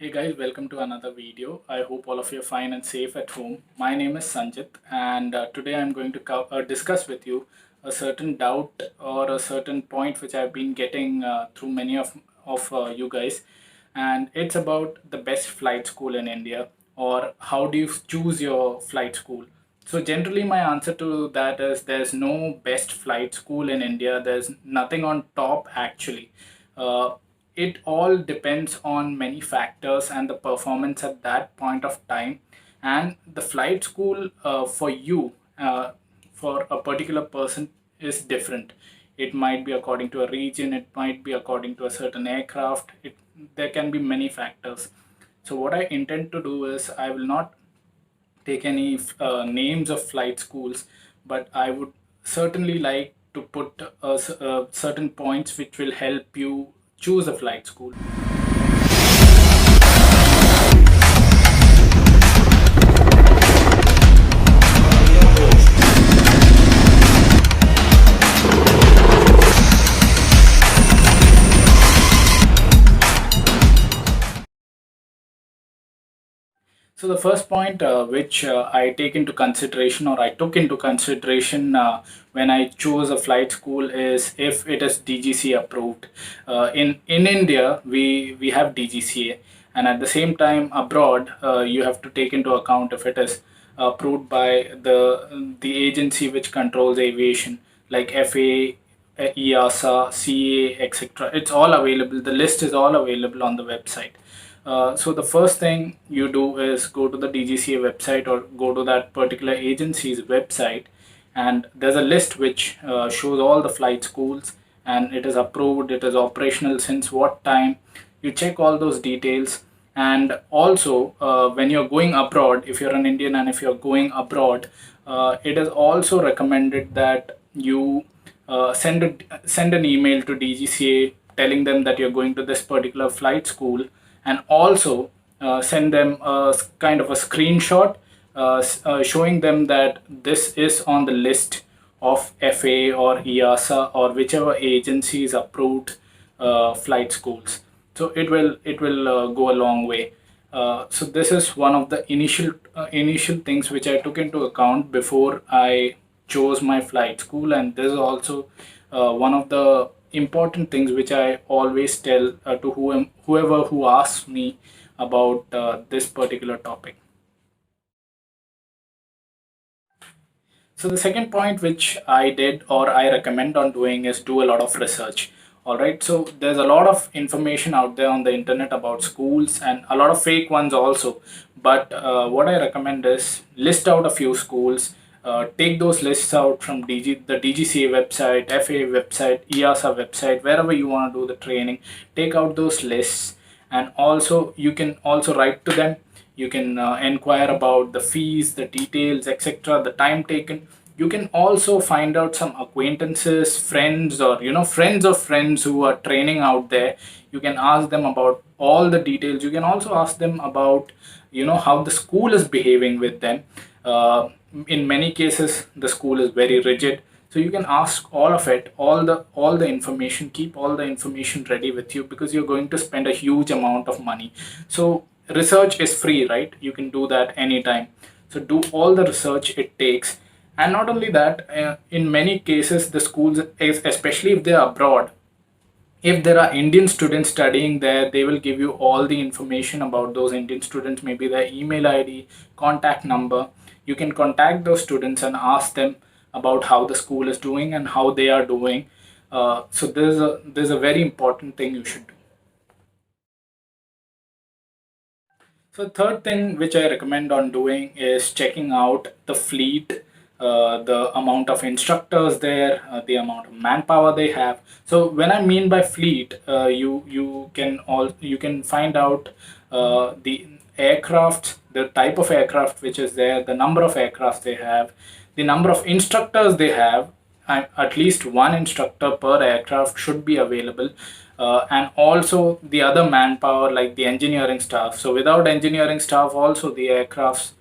Hey guys, welcome to another video. I hope all of you are fine and safe at home. My name is Sanjit, and today I'm going to discuss with you a certain doubt or a certain point which I've been getting through many of you guys, and it's about the best flight school in India, or how do you choose your flight school. So generally my answer to that is there's no best flight school in India. There's nothing on top actually. It all depends on many factors and the performance at that point of time, and the flight school for you, for a particular person, is different. It might be according to a region, it might be according to a certain aircraft. There can be many factors. So what I intend to do is I will not take any names of flight schools, but I would certainly like to put certain points which will help you choose a flight school. So the first point which I take into consideration, or I took into consideration when I chose a flight school, is if it is DGCA approved. In India, we have DGCA, and at the same time abroad, you have to take into account if it is approved by the agency which controls aviation, like FAA, EASA, CA, etc. It's all available. The list is all available on the website. So the first thing you do is go to the DGCA website or go to that particular agency's website, and there's a list which shows all the flight schools, and it is approved, it is operational since what time. You check all those details, and also when you're going abroad, if you're an Indian and if you're going abroad, it is also recommended that you send an email to DGCA telling them that you're going to this particular flight school, and also send them kind of a screenshot showing them that this is on the list of FAA or EASA or whichever agency is approved flight schools. So it will go a long way. So this is one of the initial things which I took into account before I chose my flight school, and this is also one of the important things which I always tell to whoever who asks me about this particular topic. So the second point which I did or I recommend on doing is do a lot of research. All right, so there's a lot of information out there on the internet about schools and a lot of fake ones also. But what I recommend is list out a few schools, take those lists out from the DGCA website, FAA website, EASA website, wherever you want to do the training. Take out those lists, and also you can also write to them. You can inquire about the fees, the details, etc., the time taken. You can also find out some acquaintances, friends, or friends of friends who are training out there. You can ask them about all the details. You can also ask them about how the school is behaving with them. In many cases the school is very rigid, so you can ask all of it, all the information. Keep all the information ready with you, because you're going to spend a huge amount of money. So research is free, right? You can do that anytime. So do all the research it takes. And not only that, in many cases the schools, especially if they are abroad, if there are Indian students studying there, they will give you all the information about those Indian students, maybe their email ID, contact number. You can contact those students and ask them about how the school is doing and how they are doing. So there's a very important thing you should do. So third thing which I recommend on doing is checking out the fleet, the amount of instructors there, the amount of manpower they have. So when I mean by fleet, you can find out the aircraft, the type of aircraft which is there, the number of aircraft they have, the number of instructors they have. At least one instructor per aircraft should be available, and also the other manpower like the engineering staff. So without engineering staff also the aircrafts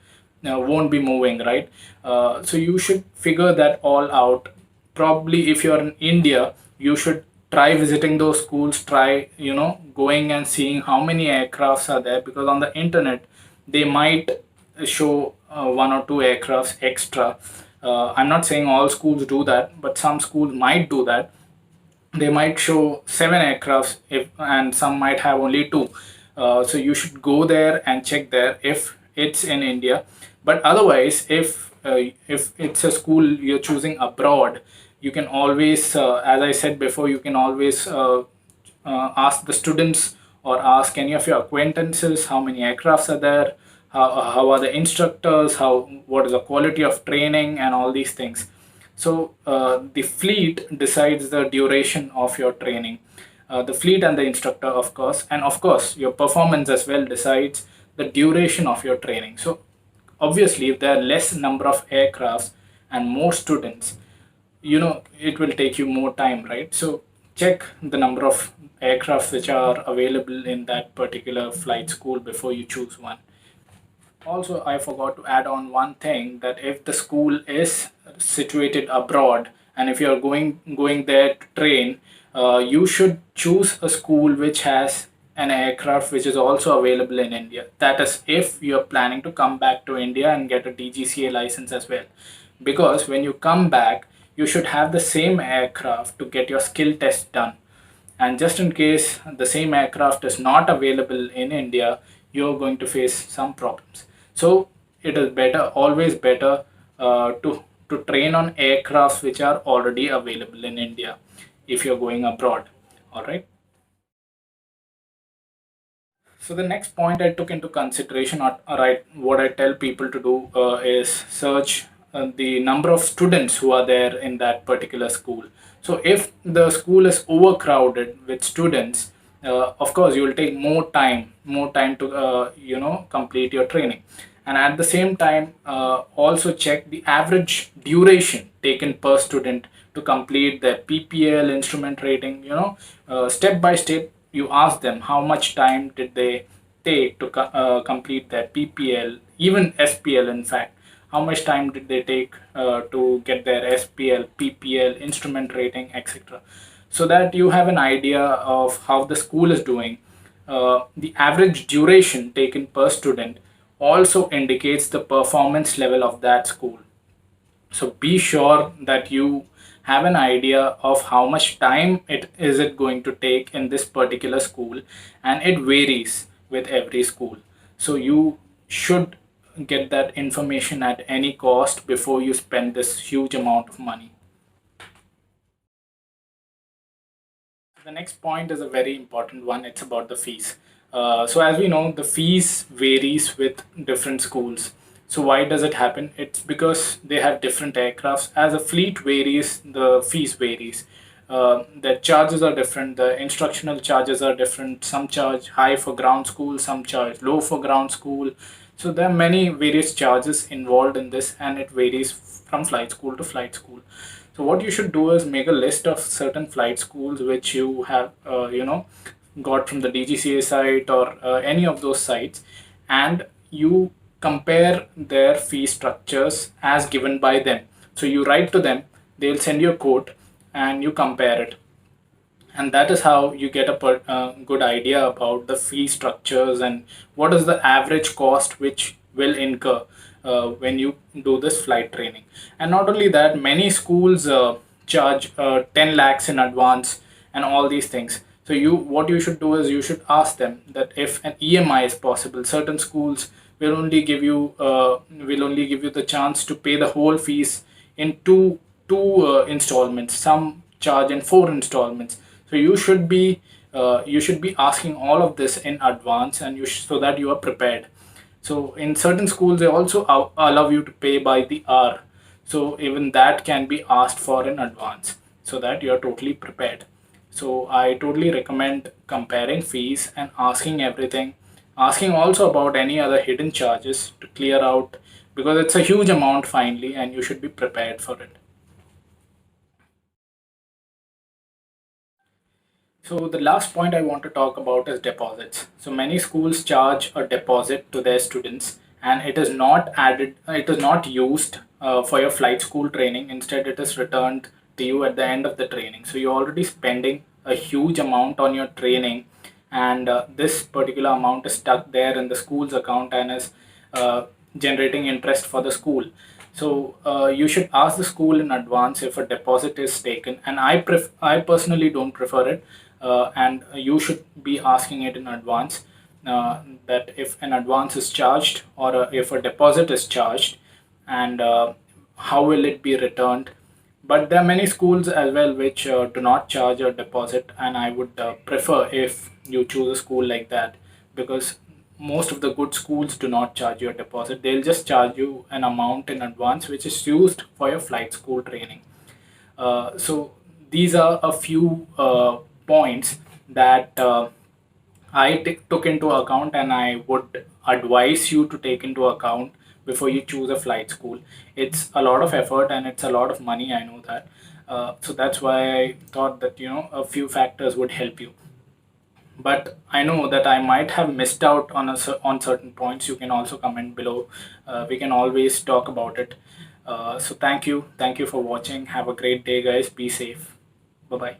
won't be moving, right? So you should figure that all out. Probably if you're in India, you should try visiting those schools, try going and seeing how many aircrafts are there, because on the internet they might show one or two aircrafts extra. I'm not saying all schools do that, but some schools might do that. They might show seven aircrafts, and some might have only two. So you should go there and check there if it's in India. But otherwise, if it's a school you're choosing abroad, you can always, as I said before, you can always ask the students or ask any of your acquaintances how many aircrafts are there, how are the instructors, what is the quality of training, and all these things. So the fleet decides the duration of your training. The fleet and the instructor, of course, and of course your performance as well decides the duration of your training. So obviously, if there are less number of aircrafts and more students, it will take you more time, right? So check the number of aircrafts which are available in that particular flight school before you choose one. Also, I forgot to add on one thing, that if the school is situated abroad and if you're going there to train, you should choose a school which has an aircraft which is also available in India. That is, if you're planning to come back to India and get a DGCA license as well. Because when you come back, you should have the same aircraft to get your skill test done. And just in case the same aircraft is not available in India, you're going to face some problems. So it is always better to train on aircrafts which are already available in India if you're going abroad. All right. So the next point I took into consideration, or right, what I tell people to do is search the number of students who are there in that particular school. So if the school is overcrowded with students, of course you will take more time to complete your training. And at the same time, also check the average duration taken per student to complete their PPL instrument rating. Step by step, you ask them how much time did they take to complete their PPL, even SPL. In fact, how much time did they take to get their SPL, PPL, instrument rating, etc. So that you have an idea of how the school is doing. The average duration taken per student also indicates the performance level of that school. So be sure that you have an idea of how much time it going to take in this particular school, and it varies with every school. So you should get that information at any cost before you spend this huge amount of money. The next point is a very important one. It's about the fees. So as we know, the fees varies with different schools. So why does it happen? It's because they have different aircrafts. As a fleet varies, the fees varies. The charges are different. The instructional charges are different. Some charge high for ground school, some charge low for ground school. So there are many various charges involved in this, and it varies from flight school to flight school. So what you should do is make a list of certain flight schools which you have, got from the DGCA site or any of those sites, and you compare their fee structures as given by them. So you write to them, they'll send you a quote, and you compare it. And that is how you get a good idea about the fee structures and what is the average cost which will incur when you do this flight training. And not only that, many schools charge 10 lakhs in advance and all these things. So what you should do is you should ask them that if an EMI is possible. Certain schools will only give you the chance to pay the whole fees in two installments. Some charge in four installments. So you should be asking all of this in advance, and so that you are prepared. So in certain schools, they also allow you to pay by the hour. So even that can be asked for in advance, so that you are totally prepared. So I totally recommend comparing fees and asking everything. Asking also about any other hidden charges to clear out, because it's a huge amount finally, and you should be prepared for it. So the last point I want to talk about is deposits. So many schools charge a deposit to their students, and it is not used for your flight school training. Instead, it is returned to you at the end of the training. So you're already spending a huge amount on your training, and this particular amount is stuck there in the school's account and is generating interest for the school. So you should ask the school in advance if a deposit is taken, and I personally don't prefer it, and you should be asking it in advance, that if an advance is charged, or if a deposit is charged, and how will it be returned. But there are many schools as well which do not charge a deposit, and I would prefer if you choose a school like that, because most of the good schools do not charge you a deposit. They'll just charge you an amount in advance which is used for your flight school training. So these are a few points that took into account, and I would advise you to take into account before you choose a flight school. It's a lot of effort and it's a lot of money, I know that. So that's why I thought that, a few factors would help you. But I know that I might have missed out on on certain points. You can also comment below. We can always talk about it. So thank you for watching. Have a great day, guys. Be safe. Bye bye.